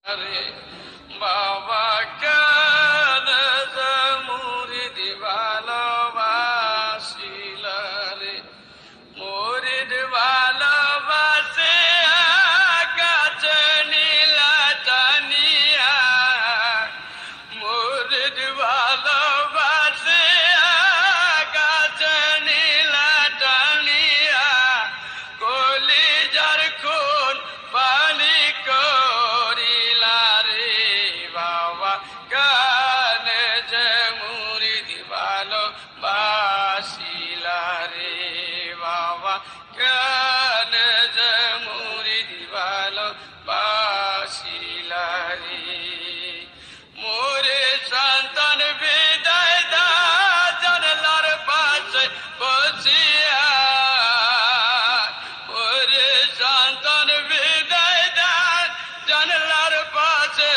আরে বাবা কেন যে মুরিদ ভালোবাসিল রে, মুরিদ ভালোবাসে কাছে নীলা টানিয়া, মুরিদ ভালোবাসে কাছে নীলা টানিয়া, কলিজার খুন পানি করিলা রে বাবা কানে যে মুরিদ ভালোবাসিলা রে বাবা কানে যে মুরিদ ভালোবাসিলা রে। মোরে সন্তান বিদায় দা জানলার পাশে বসিয়া, ওরে সন্তান বিদায় দা জানলার পাশে